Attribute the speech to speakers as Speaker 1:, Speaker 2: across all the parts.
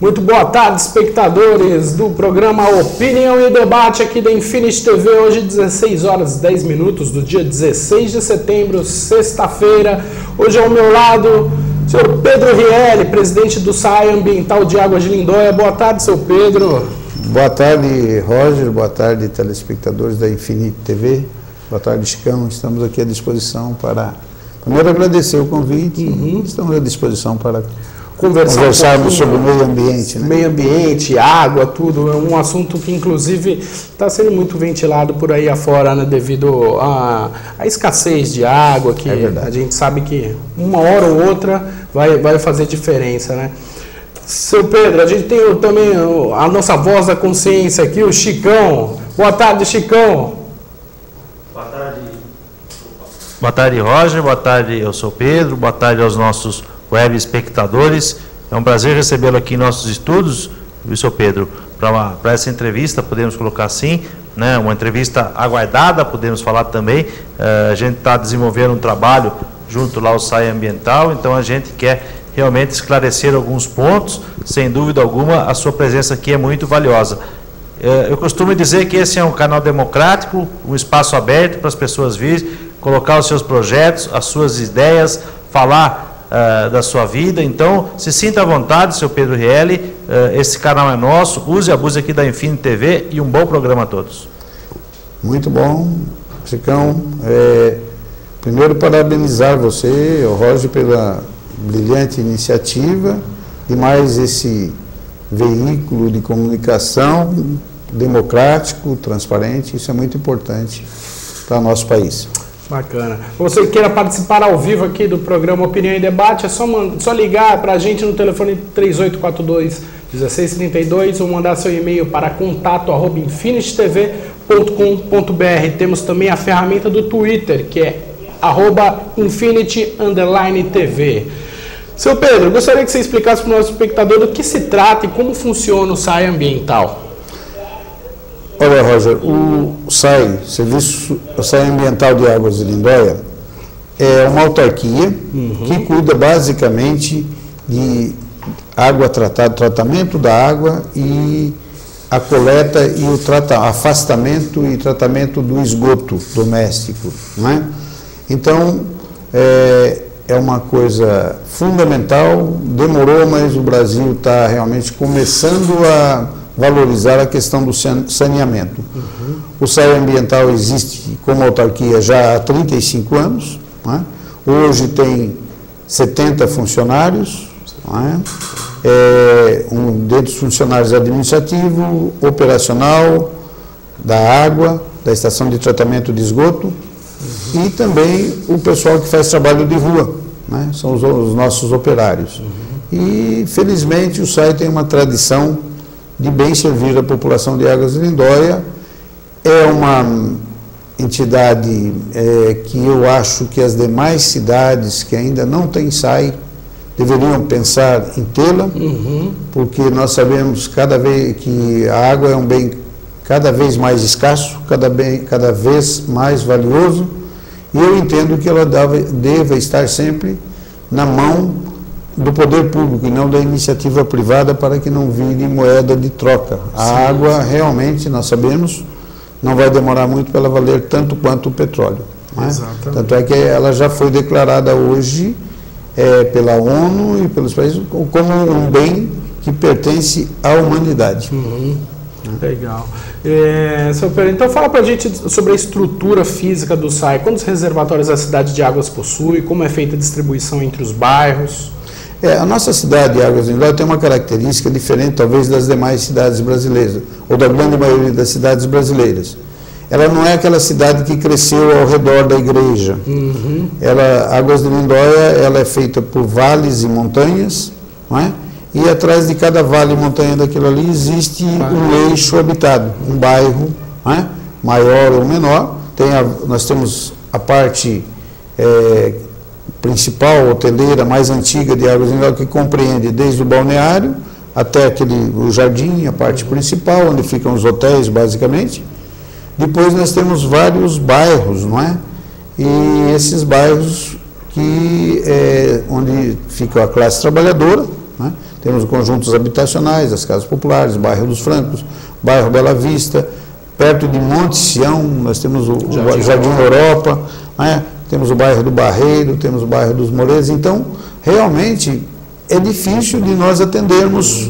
Speaker 1: Muito boa tarde, espectadores do programa Opinião e Debate aqui da Infinity TV. Hoje 16 horas 10 minutos do dia 16 de setembro, sexta-feira. Hoje ao meu lado, o senhor Pedro Rielli, presidente do SAI Ambiental de Águas de Lindóia. Boa tarde, seu Pedro.
Speaker 2: Boa tarde, Roger. Boa tarde, telespectadores da Infinity TV. Boa tarde, Chicão. Estamos aqui à disposição para... Primeiro, agradecer o convite. Estamos à disposição para conversarmos sobre o meio ambiente. Né?
Speaker 1: Meio ambiente, água, tudo. É um assunto que, inclusive, está sendo muito ventilado por aí afora, né, devido à escassez de água, que a gente sabe que uma hora ou outra vai fazer diferença, né? Seu Pedro, a gente tem também a nossa voz da consciência aqui, o Chicão. Boa tarde, Chicão.
Speaker 3: Boa tarde. Boa tarde, Roger. Boa tarde, eu sou Pedro. Boa tarde aos nossos web espectadores. É um prazer recebê-lo aqui em nossos estudos, viu, seu Pedro, para essa entrevista, podemos colocar assim, né, uma entrevista aguardada, podemos falar também. A gente está desenvolvendo um trabalho junto lá ao SAI Ambiental, então a gente quer realmente esclarecer alguns pontos. Sem dúvida alguma, a sua presença aqui é muito valiosa. Eu costumo dizer que esse é um canal democrático, um espaço aberto para as pessoas virem, colocar os seus projetos, as suas ideias, falar da sua vida. Então, se sinta à vontade, seu Pedro Rielli, esse canal é nosso, use e abuse aqui da Infinity TV e um bom programa a todos.
Speaker 2: Muito bom, Chicão. Primeiro, parabenizar você, o Roger, pela brilhante iniciativa e mais esse veículo de comunicação democrático, transparente. Isso é muito importante para o nosso país.
Speaker 1: Bacana. Você que queira participar ao vivo aqui do programa Opinião e Debate, é só ligar para a gente no telefone 3842-1632 ou mandar seu e-mail para contato@infinitytv.com.br. Temos também a ferramenta do Twitter, que é @infinity_tv. Seu Pedro, gostaria que você explicasse para o nosso espectador do que se trata e como funciona o SAI Ambiental.
Speaker 2: Olha, Roger, o SAI, o SAI Ambiental de Águas de Lindóia, é uma autarquia que cuida basicamente de água tratada, tratamento da água e a coleta e o afastamento e tratamento do esgoto doméstico, não é? Então, é uma coisa fundamental, demorou, mas o Brasil está realmente começando a valorizar a questão do saneamento. O SAI Ambiental existe como autarquia já há 35 anos, não é? Hoje tem 70 funcionários, não é? Dentre os funcionários administrativo, operacional, da água, da estação de tratamento de esgoto, e também o pessoal que faz trabalho de rua, né? São os nossos operários. E, felizmente, o SAI tem uma tradição de bem servir a população de Águas de Lindóia. É uma entidade que eu acho que as demais cidades que ainda não têm SAI deveriam pensar em tê-la, porque nós sabemos cada vez que a água é um bem cada vez mais escasso, cada vez mais valioso, e eu entendo que ela deva estar sempre na mão do poder público e não da iniciativa privada, para que não vire moeda de troca. A água, realmente, nós sabemos, não vai demorar muito para ela valer tanto quanto o petróleo. Né? Tanto é que ela já foi declarada hoje pela ONU e pelos países como um bem que pertence à humanidade.
Speaker 1: Legal. Seu Pedro, então fala para a gente sobre a estrutura física do SAI. Quantos reservatórios a cidade de Águas possui? Como é feita a distribuição entre os bairros?
Speaker 2: A nossa cidade de Águas de Lindóia tem uma característica diferente, talvez, das demais cidades brasileiras, ou da grande maioria das cidades brasileiras. Ela não é aquela cidade que cresceu ao redor da igreja. Águas de Lindóia, ela é feita por vales e montanhas, não é? E atrás de cada vale e montanha daquilo ali existe um eixo habitado, um bairro, não é? Maior ou menor. Nós temos a parte principal, hoteleira, mais antiga de Águas de Lindóia, que compreende desde o balneário até o jardim, a parte principal, onde ficam os hotéis, basicamente. Depois nós temos vários bairros, não é? E esses bairros onde fica a classe trabalhadora, né? temos conjuntos habitacionais, as casas populares, bairro dos Francos, bairro Bela Vista, perto de Monte Sião, nós temos o Jardim Europa, né? Temos o bairro do Barreiro, temos o bairro dos Moreiros. Então, realmente, é difícil de nós atendermos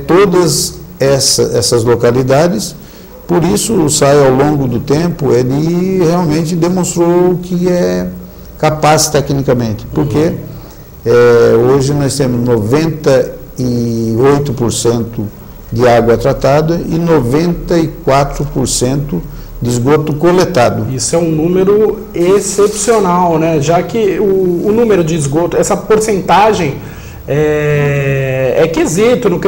Speaker 2: todas essas localidades. Por isso, o SAI, ao longo do tempo, ele realmente demonstrou que é capaz tecnicamente, porque hoje nós temos 98% de água tratada e 94% de esgoto coletado.
Speaker 1: Isso é um número excepcional, né? Já que o número de esgoto, essa porcentagem é quesito no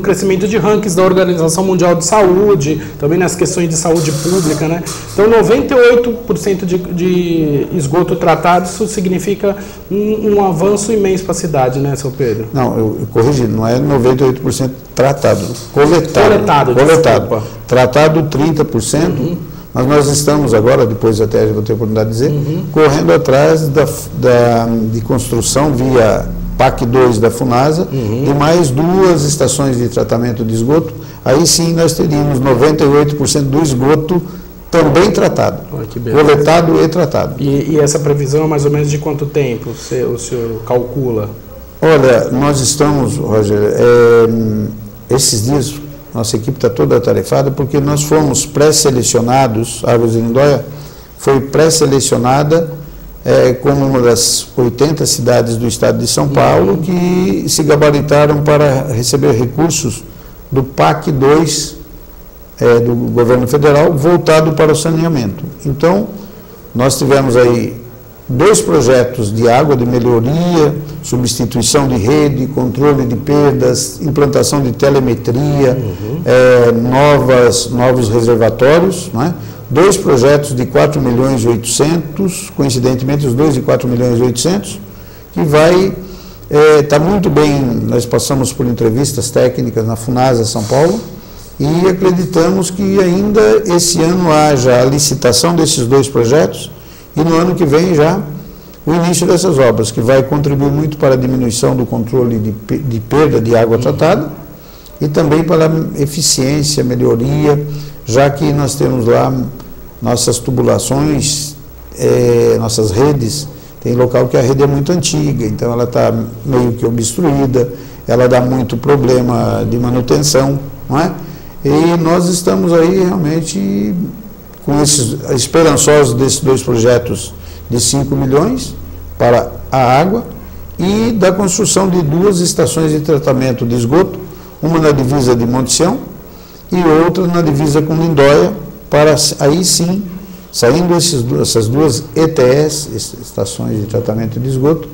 Speaker 1: crescimento de rankings da Organização Mundial de Saúde, também nas questões de saúde pública, né? Então, 98% de esgoto tratado, isso significa um avanço imenso para a cidade, né, seu Pedro?
Speaker 2: Não, eu corrigi, não é 98% tratado, coletado. Tratado 30%, mas nós estamos agora, depois até eu vou ter a oportunidade de dizer, correndo atrás de construção via PAC 2 da FUNASA e mais 2 estações de tratamento de esgoto. Aí sim nós teríamos 98% do esgoto também tratado, coletado e tratado.
Speaker 1: E essa previsão é mais ou menos de quanto tempo o senhor calcula?
Speaker 2: Olha, nós estamos, Roger, esses dias nossa equipe está toda atarefada porque nós fomos pré-selecionados, a Águas de Lindóia foi pré-selecionada como uma das 80 cidades do estado de São Paulo que se gabaritaram para receber recursos do PAC 2 do governo federal voltado para o saneamento. Então, nós tivemos aí 2 projetos de água, de melhoria, substituição de rede, controle de perdas, implantação de telemetria, novos reservatórios, não é? 2 projetos de 4.800.000, coincidentemente os 2 de 4.800.000, que vai estar muito bem. Nós passamos por entrevistas técnicas na FUNASA São Paulo e acreditamos que ainda esse ano haja a licitação desses 2 projetos e no ano que vem já o início dessas obras, que vai contribuir muito para a diminuição do controle de perda de água tratada e também para a eficiência, melhoria, já que nós temos lá nossas tubulações, nossas redes, tem local que a rede é muito antiga, então ela está meio que obstruída, ela dá muito problema de manutenção, não é? E nós estamos aí realmente com esperançosos desses 2 projetos de 5 milhões para a água e da construção de 2 estações de tratamento de esgoto, uma na divisa de Monte Sião e outra na divisa com Lindóia, para aí sim, saindo essas 2 ETS, estações de tratamento de esgoto,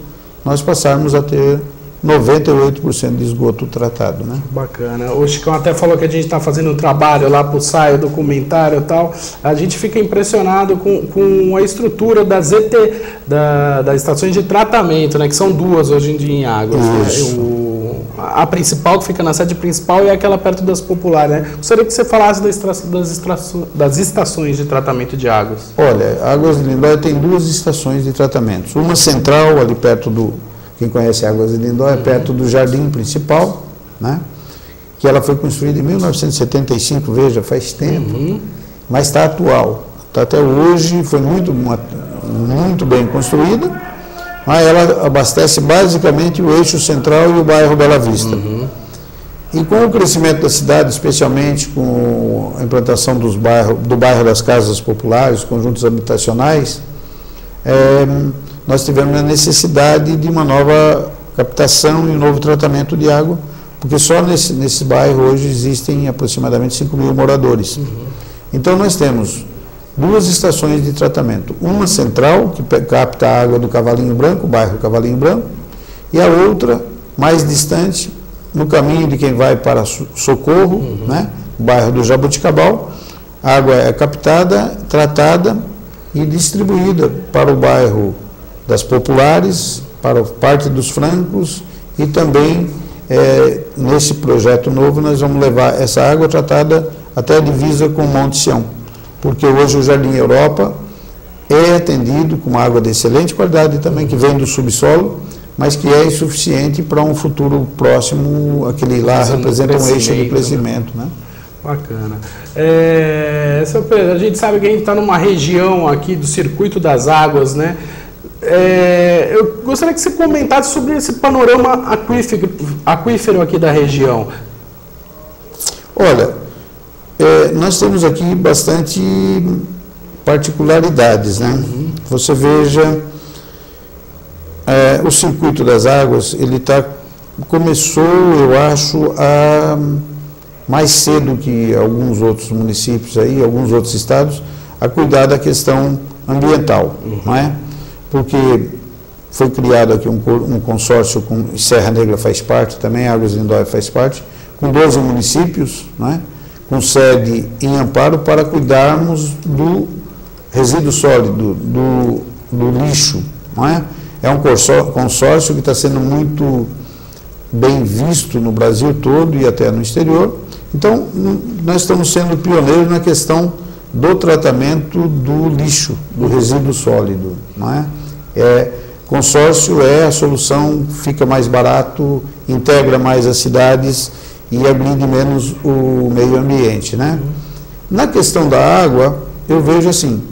Speaker 2: nós passarmos a ter 98% de esgoto tratado, né?
Speaker 1: Bacana. O Chicão até falou que a gente está fazendo um trabalho lá para o SAI, o documentário e tal. A gente fica impressionado com a estrutura das das estações de tratamento, né? Que são 2 hoje em dia em Águas. A principal, que fica na sede principal, e aquela perto das populares, né? Gostaria que você falasse das estações de tratamento de águas.
Speaker 2: Olha, Águas de Lindóia tem 2 estações de tratamento. Uma central, ali perto quem conhece Águas de Lindóia, perto do jardim principal, né? Que ela foi construída em 1975, veja, faz tempo, mas está atual. Tá até hoje, foi muito bem construída, mas ela abastece basicamente o eixo central e o bairro Bela Vista. E com o crescimento da cidade, especialmente com a implantação do bairro das casas populares, conjuntos habitacionais, nós tivemos a necessidade de uma nova captação e um novo tratamento de água, porque só nesse bairro hoje existem aproximadamente 5.000 moradores. Então nós temos 2 estações de tratamento, uma central, que capta a água do Cavalinho Branco, o bairro Cavalinho Branco, e a outra, mais distante, no caminho de quem vai para Socorro, né, o bairro do Jabuticabal. A água é captada, tratada e distribuída para o bairro das Populares, para parte dos Francos e também nesse projeto novo nós vamos levar essa água tratada até a divisa com Monte Sião, porque hoje o Jardim Europa é atendido com água de excelente qualidade também, que vem do subsolo, mas que é insuficiente para um futuro próximo. Aquele lá representa um eixo de crescimento, né?
Speaker 1: Bacana. Seu Pedro, a gente sabe que a gente está numa região aqui do Circuito das Águas, né? Eu gostaria que você comentasse sobre esse panorama aquífero aqui da região.
Speaker 2: Olha, nós temos aqui bastante particularidades, né? Você veja, o Circuito das Águas, ele começou, eu acho, mais cedo que alguns outros municípios aí, alguns outros estados, a cuidar da questão ambiental, não é? Porque foi criado aqui um consórcio, com Serra Negra faz parte também, Águas de Lindóia faz parte, com 12 municípios, não é? Com sede em Amparo, para cuidarmos do resíduo sólido, do lixo, não é? É um consórcio que está sendo muito bem visto no Brasil todo e até no exterior. Então, nós estamos sendo pioneiros na questão do tratamento do lixo, do resíduo sólido, não é? Consórcio é a solução, fica mais barato, integra mais as cidades e agride menos o meio ambiente, né? Na questão da água, eu vejo assim,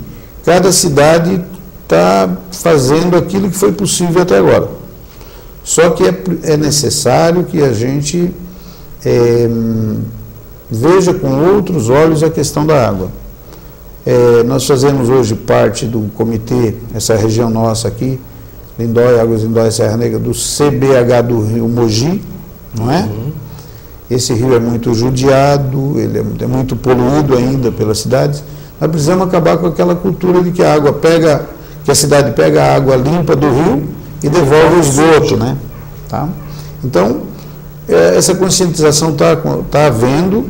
Speaker 2: cada cidade está fazendo aquilo que foi possível até agora. Só que é necessário que a gente veja com outros olhos a questão da água. Nós fazemos hoje parte do comitê, essa região nossa aqui, Lindóia, Águas de Lindóia, Serra Negra, do CBH do Rio Mogi, não é? Esse rio é muito judiado, ele é muito poluído ainda pelas cidades. Nós precisamos acabar com aquela cultura de que que a cidade pega a água limpa do rio e devolve o esgoto, né? Tá? Então, essa conscientização está havendo,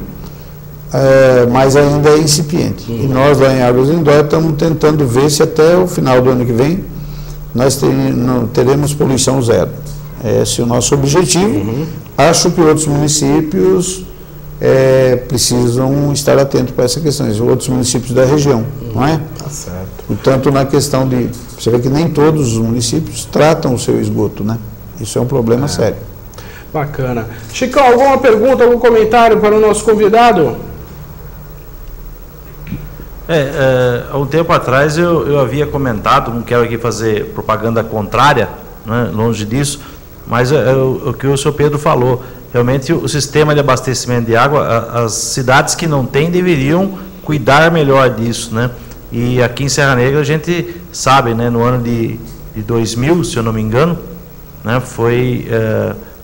Speaker 2: mas ainda é incipiente. E nós lá em Águas de Lindóia estamos tentando ver se até o final do ano que vem nós teremos poluição zero. Esse é o nosso objetivo. Acho que outros municípios precisam estar atentos para essa questão, outros municípios da região, não é?
Speaker 1: Tá certo.
Speaker 2: Portanto, na questão você vê que nem todos os municípios tratam o seu esgoto, né? Isso é um problema sério.
Speaker 1: Bacana. Chicão, alguma pergunta, algum comentário para o nosso convidado?
Speaker 3: Há um tempo atrás eu havia comentado, não quero aqui fazer propaganda contrária, né, longe disso, mas o que o senhor Pedro falou, realmente o sistema de abastecimento de água, as cidades que não têm deveriam cuidar melhor disso, né? E aqui em Serra Negra a gente sabe, né, no ano de 2000, se eu não me engano, né, foi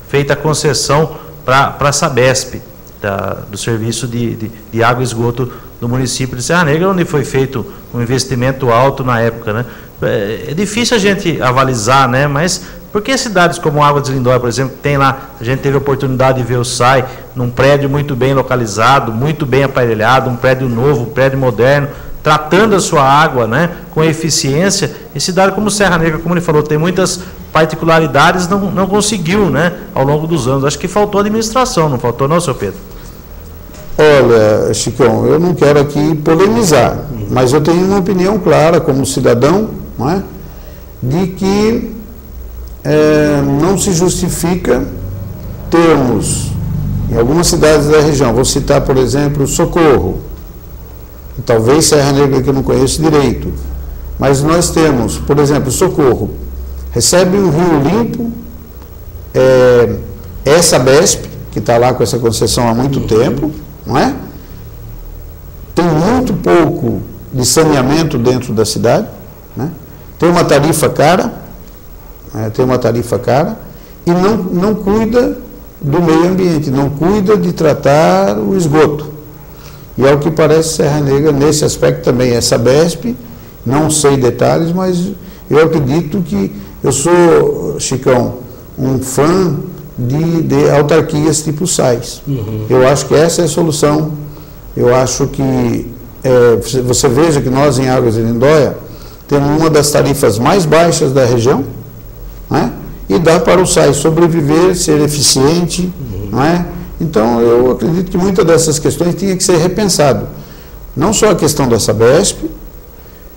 Speaker 3: feita a concessão para a Sabesp, do serviço de água e esgoto do município de Serra Negra, onde foi feito um investimento alto na época, né? É difícil a gente avalizar, né? Mas por que cidades como Águas de Lindóia, por exemplo, tem lá, a gente teve a oportunidade de ver o SAI num prédio muito bem localizado, muito bem aparelhado, um prédio novo, um prédio moderno, tratando a sua água, né, com eficiência, e cidade como Serra Negra, como ele falou, tem muitas particularidades, não conseguiu, né, ao longo dos anos. Acho que faltou administração, não faltou não, seu Pedro?
Speaker 2: Olha, Chicão, eu não quero aqui polemizar, mas eu tenho uma opinião clara como cidadão, não é? De que não se justifica termos, em algumas cidades da região, vou citar, por exemplo, Socorro, e talvez Serra Negra, que eu não conheço direito, mas nós temos, por exemplo, Socorro, recebe um rio limpo, essa Sabesp, que está lá com essa concessão há muito tempo, não é? Tem muito pouco de saneamento dentro da cidade, né? Tem uma tarifa cara, e não cuida do meio ambiente, não cuida de tratar o esgoto. E ao que parece, Serra Negra, nesse aspecto também, é Sabesp, não sei detalhes, mas eu acredito que eu sou, Chicão, um fã de autarquias tipo SAIS. Eu acho que essa é a solução. Eu acho que você veja que nós em Águas de Lindóia temos uma das tarifas mais baixas da região, né? E dá para o SAIS sobreviver, ser eficiente, não é? Então eu acredito que muitas dessas questões tinha que ser repensado. Não só a questão da Sabesp,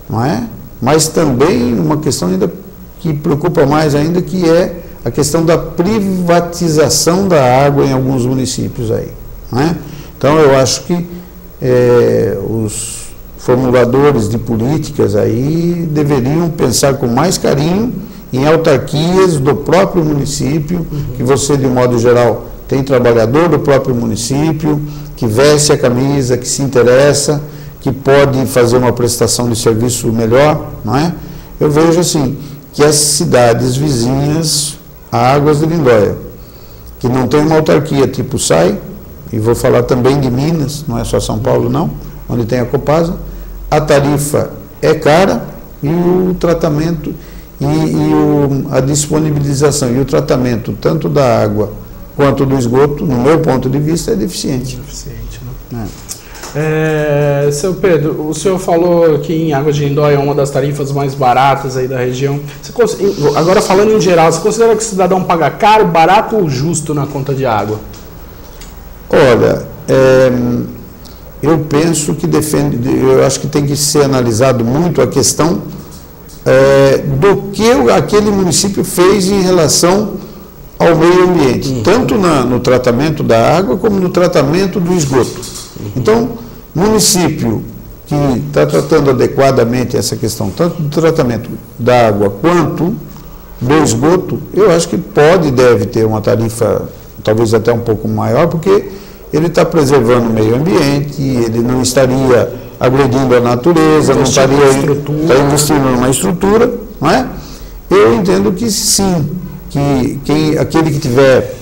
Speaker 2: não é? Mas também uma questão ainda que preocupa mais ainda, que é a questão da privatização da água em alguns municípios aí, né? Então eu acho que os formuladores de políticas aí deveriam pensar com mais carinho em autarquias do próprio município, que você, de modo geral, tem trabalhador do próprio município, que veste a camisa, que se interessa, que pode fazer uma prestação de serviço melhor, não é? Eu vejo assim, que as cidades vizinhas a Águas de Lindóia, que não tem uma autarquia tipo SAI, e vou falar também de Minas, não é só São Paulo não, onde tem a Copasa, a tarifa é cara e o tratamento a disponibilização e o tratamento tanto da água quanto do esgoto, no meu ponto de vista, é deficiente.
Speaker 1: Deficiente, né? Seu Pedro, o senhor falou que em Águas de Lindóia é uma das tarifas mais baratas aí da região. Agora falando em geral, você considera que o cidadão paga caro, barato ou justo na conta de água?
Speaker 2: Olha, eu penso que eu acho que tem que ser analisado muito a questão do que aquele município fez em relação ao meio ambiente, tanto no tratamento da água como no tratamento do esgoto. Então, município que está tratando adequadamente essa questão, tanto do tratamento da água quanto do esgoto, eu acho que pode e deve ter uma tarifa talvez até um pouco maior, porque ele está preservando o meio ambiente, ele não estaria agredindo a natureza, não estaria investindo numa estrutura, não é? Eu entendo que sim, que aquele que estiver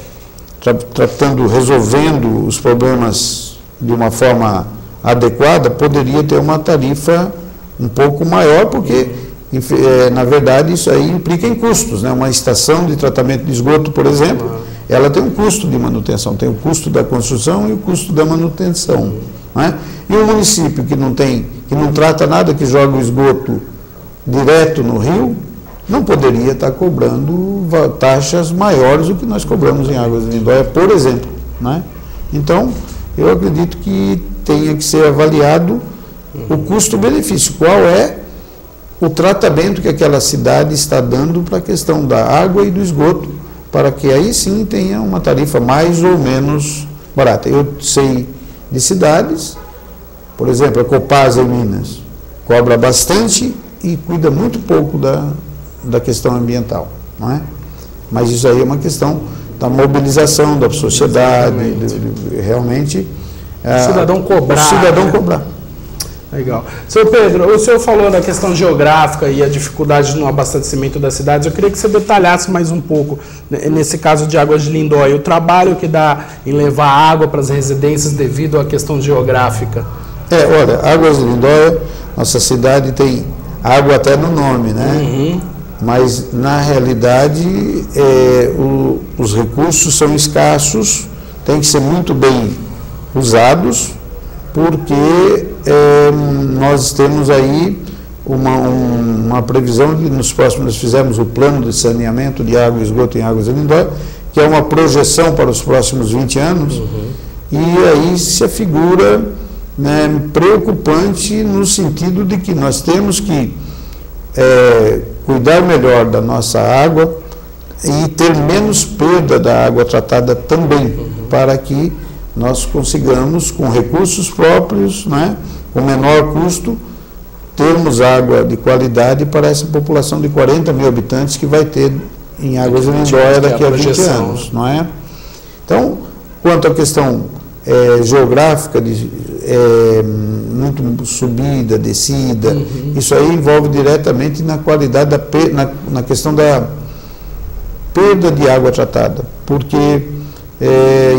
Speaker 2: resolvendo os problemas de uma forma adequada, poderia ter uma tarifa um pouco maior, porque, na verdade, isso aí implica em custos, né? Uma estação de tratamento de esgoto, por exemplo, ela tem um custo de manutenção, tem o custo da construção e o custo da manutenção, não é? E o município que não trata nada, que joga o esgoto direto no rio, não poderia estar cobrando taxas maiores do que nós cobramos em Águas de Lindóia, por exemplo, né? Então, eu acredito que tenha que ser avaliado o custo-benefício, qual é o tratamento que aquela cidade está dando para a questão da água e do esgoto, para que aí sim tenha uma tarifa mais ou menos barata. Eu sei de cidades, por exemplo, a Copasa em Minas, cobra bastante e cuida muito pouco da questão ambiental, não é? Mas isso aí é uma questão da mobilização da sociedade, realmente
Speaker 1: o cidadão cobrar. Legal. Seu Pedro, o senhor falou da questão geográfica e a dificuldade no abastecimento das cidades. Eu queria que você detalhasse mais um pouco, nesse caso de Águas de Lindóia, o trabalho que dá em levar água para as residências devido à questão geográfica.
Speaker 2: Olha, Águas de Lindóia, nossa cidade tem água até no nome, né? Mas, na realidade, os recursos são escassos, têm que ser muito bem usados, porque nós temos aí uma previsão de nos próximos, nós fizemos o plano de saneamento de água e esgoto em Águas de Lindóia, que é uma projeção para os próximos 20 anos, e aí se afigura, né, preocupante no sentido de que nós temos que cuidar melhor da nossa água e ter menos perda da água tratada também, para que nós consigamos, com recursos próprios, né, com menor custo, termos água de qualidade para essa população de 40 mil habitantes que vai ter em Águas de Lindóia daqui a 20 anos, não é? Então, quanto à questão geográfica, muito subida, descida, isso aí envolve diretamente na qualidade, na questão da perda de água tratada, porque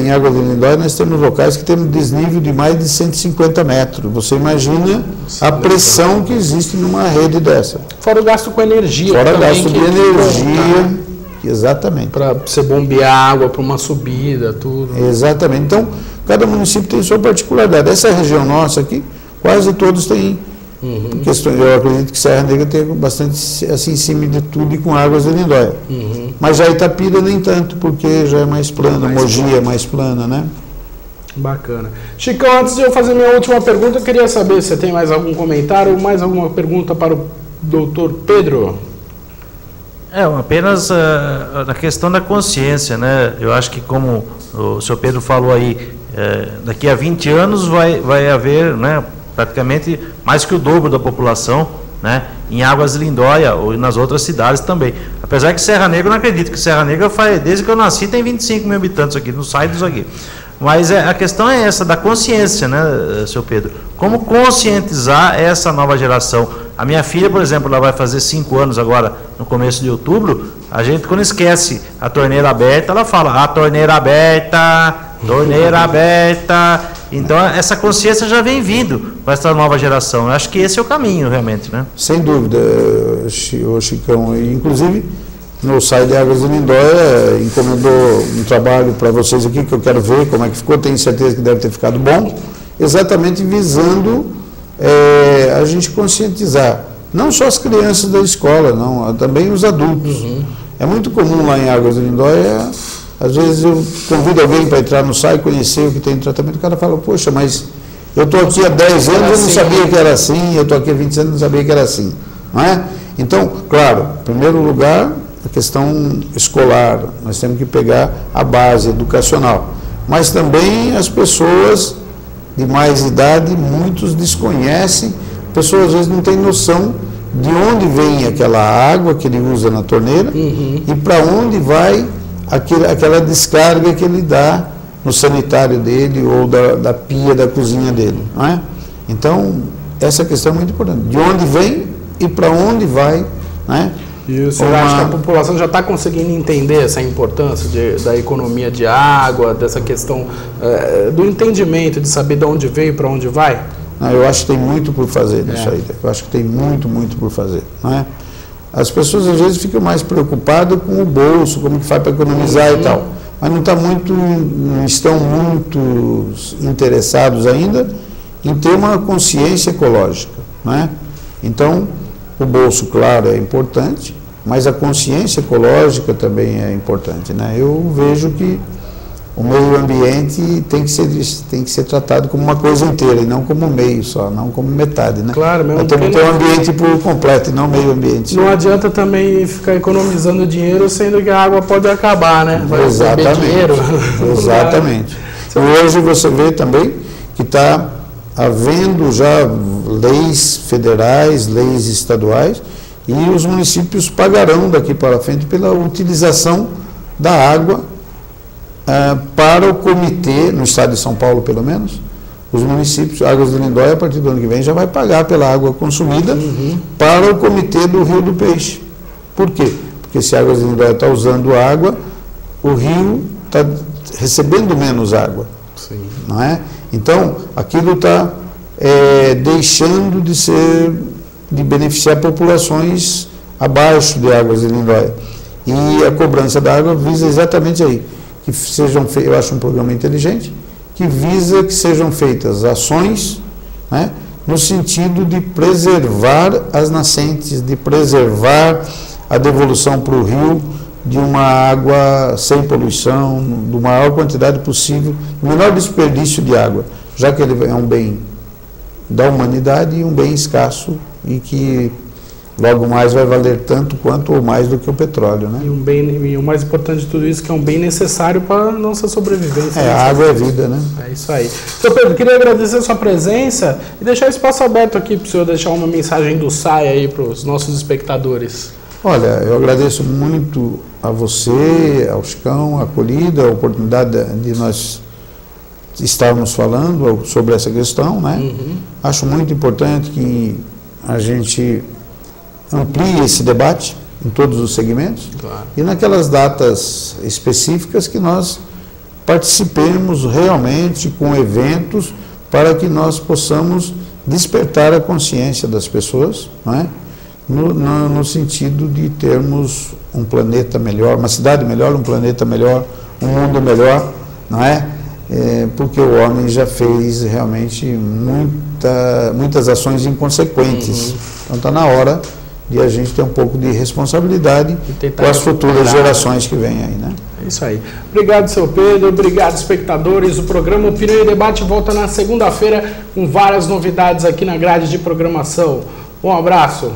Speaker 2: em Águas de Lindóia nós temos locais que temos desnível de mais de 150 metros. Você imagina a pressão que existe numa rede dessa.
Speaker 1: Fora o gasto com energia.
Speaker 2: Fora o gasto de energia, exatamente.
Speaker 1: Para você bombear água para uma subida, tudo.
Speaker 2: Exatamente. Então, cada município tem sua particularidade. Essa região nossa aqui, quase todos têm questões. Eu acredito que Serra Negra tem bastante assim, similitude com Águas de Lindóia. Mas já Itapira nem tanto, porque já é mais plana, Mogi é mais plana, né?
Speaker 1: Bacana. Chicão, antes de eu fazer minha última pergunta, eu queria saber se você tem mais algum comentário ou mais alguma pergunta para o doutor Pedro.
Speaker 3: Apenas na questão da consciência, né? Eu acho que, como o senhor Pedro falou aí, daqui a 20 anos vai haver, né, praticamente mais que o dobro da população, né, em Águas de Lindóia ou nas outras cidades também. Apesar que Serra Negra, eu não acredito que Serra Negra, desde que eu nasci, tem 25 mil habitantes aqui, não sai disso aqui. Mas a questão é essa, da consciência, né, senhor Pedro? Como conscientizar essa nova geração? A minha filha, por exemplo, ela vai fazer 5 anos agora, no começo de outubro. A gente, quando esquece a torneira aberta, ela fala, a torneira aberta, torneira aberta. Então, essa consciência já vem vindo para essa nova geração. Eu acho que esse é o caminho, realmente, né?
Speaker 2: Sem dúvida, Chicão. Inclusive, no site de Águas de Lindóia, encomendou um trabalho para vocês aqui, que eu quero ver como é que ficou, tenho certeza que deve ter ficado bom, exatamente visando a gente conscientizar, não só as crianças da escola, não, também os adultos. É muito comum lá em Águas de Lindóia, às vezes eu convido alguém para entrar no site, conhecer o que tem de tratamento, o cara fala, poxa, mas eu estou aqui há 10 anos, eu não sabia que era assim, eu estou aqui há 20 anos, não sabia que era assim, não é? Então, claro, em primeiro lugar, a questão escolar, nós temos que pegar a base educacional, mas também as pessoas de mais idade, muitos desconhecem, pessoas às vezes não têm noção de onde vem aquela água que ele usa na torneira e para onde vai aquela descarga que ele dá no sanitário dele ou da pia da cozinha dele, não é? Então, essa questão é muito importante, de onde vem e para onde vai, né?
Speaker 1: E o senhor acha que a população já está conseguindo entender essa importância da economia de água, dessa questão do entendimento, de saber de onde veio e para onde vai?
Speaker 2: Não, eu acho que tem muito por fazer nisso aí. Eu acho que tem muito por fazer, não é? As pessoas às vezes ficam mais preocupadas com o bolso, como que faz para economizar e tal, mas não estão muito interessados ainda em ter uma consciência ecológica, não é? Então, o bolso, claro, é importante, mas a consciência ecológica também é importante, né? Eu vejo que o meio ambiente tem que ser tratado como uma coisa inteira e não como meio só, não como metade, né?
Speaker 1: Claro,
Speaker 2: mesmo. Temos que ter um ambiente por completo e não meio ambiente.
Speaker 1: Não adianta também ficar economizando dinheiro, sendo que a água pode acabar, né? Vai
Speaker 2: exatamente.
Speaker 1: Dinheiro.
Speaker 2: Exatamente. E hoje você vê também que está havendo já leis federais, leis estaduais, e os municípios pagarão daqui para frente pela utilização da água para o comitê, no estado de São Paulo pelo menos, os municípios, Águas de Lindóia, a partir do ano que vem, já vai pagar pela água consumida para o comitê do Rio do Peixe. Por quê? Porque se Águas de Lindóia está usando água, o rio está recebendo menos água.
Speaker 1: Sim.
Speaker 2: Não é? Então, aquilo está deixando de beneficiar populações abaixo de Águas de Lindóia. E a cobrança da água visa exatamente aí, que sejam eu acho um programa inteligente, que visa que sejam feitas ações, né, no sentido de preservar as nascentes, de preservar a devolução para o rio de uma água sem poluição, da maior quantidade possível, o menor desperdício de água, já que ele é um bem da humanidade e um bem escasso e que logo mais vai valer tanto quanto ou mais do que o petróleo, né?
Speaker 1: E o mais importante de tudo isso, que é um bem necessário para a nossa sobrevivência.
Speaker 2: A água é vida, né?
Speaker 1: É isso aí. Então, Pedro, queria agradecer a sua presença e deixar o espaço aberto aqui para o senhor deixar uma mensagem do SAI aí para os nossos espectadores.
Speaker 2: Olha, eu agradeço muito a você, ao Chicão, a acolhida, a oportunidade de nós estarmos falando sobre essa questão, né? Acho muito importante que a gente amplie esse debate em todos os segmentos,
Speaker 1: claro,
Speaker 2: e naquelas datas específicas que nós participemos realmente com eventos para que nós possamos despertar a consciência das pessoas, não é? No sentido de termos um planeta melhor, uma cidade melhor, um planeta melhor, um mundo melhor, não é? Porque o homem já fez realmente muitas ações inconsequentes. Então está na hora de a gente ter um pouco de responsabilidade com as futuras gerações que vêm aí, né?
Speaker 1: É isso aí. Obrigado, seu Pedro. Obrigado, espectadores. O programa Opinião e Debate volta na segunda-feira com várias novidades aqui na grade de programação. Um abraço.